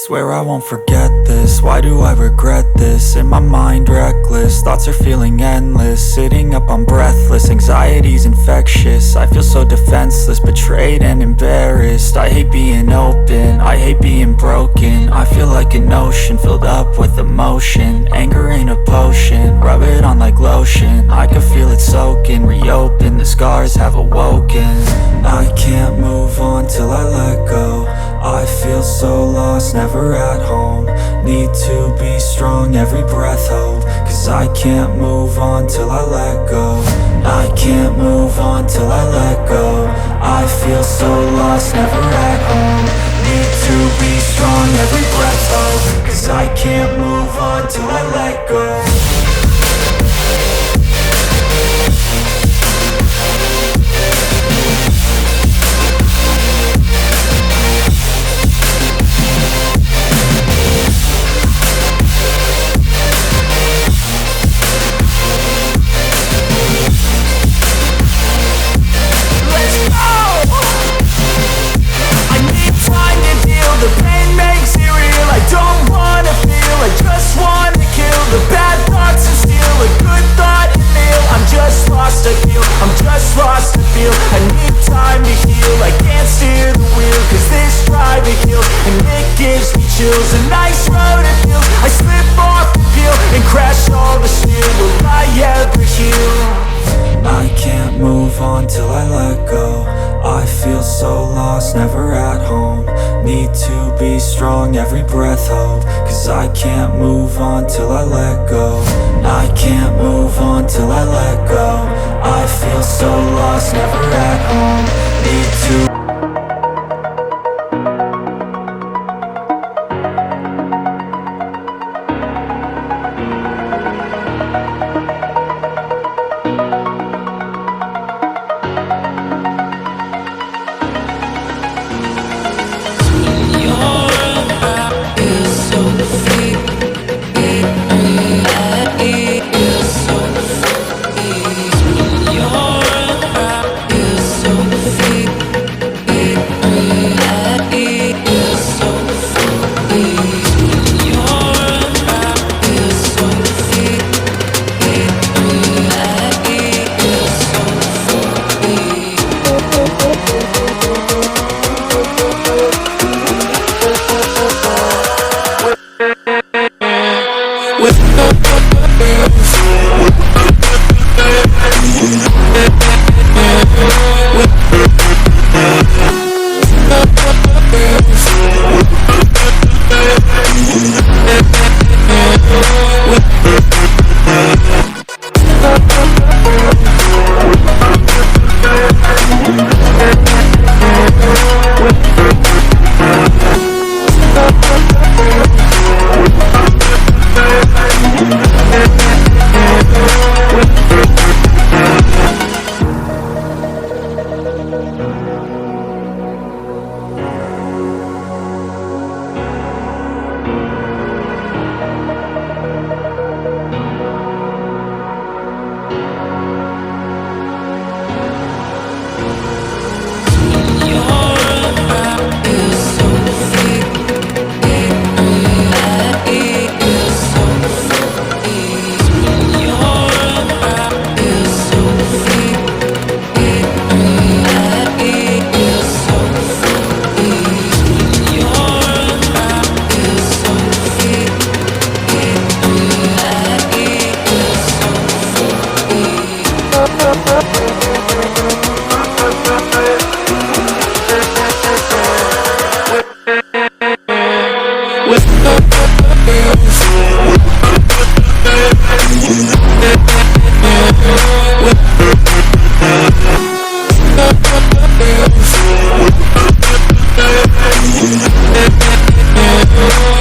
Swear I won't forget this, why do I regret this? In my mind reckless, thoughts are feeling endless. Sitting up I'm breathless, anxiety's infectious. I feel so defenseless, betrayed and embarrassed. I hate being open, I hate being broken. I feel like an ocean filled up with emotion. Anger ain't a potion, rub it on like lotion. I can feel it soaking, reopen, the scars have awoken. I can't move on till I let go. I feel so lost, never at home. Need to be strong, every breath hope. Cause I can't move on till I let go. I can't move on till I let go. I feel so lost, never at home. Need to be strong, every breath hope. Cause I can't move on till I let go. I'm just lost to feel. I need time to heal. I can't steer the wheel, cause this driving kills. And it gives me chills. A nice road it feels. I slip off the peel and crash all the steel. Will I ever heal? I can't move on till I let go. I feel so lost, never at home. Need to be strong, every breath hope. Cause I can't move on till I let go. I can't move on till I let go. I feel so lost, never at home. Need to Yeah.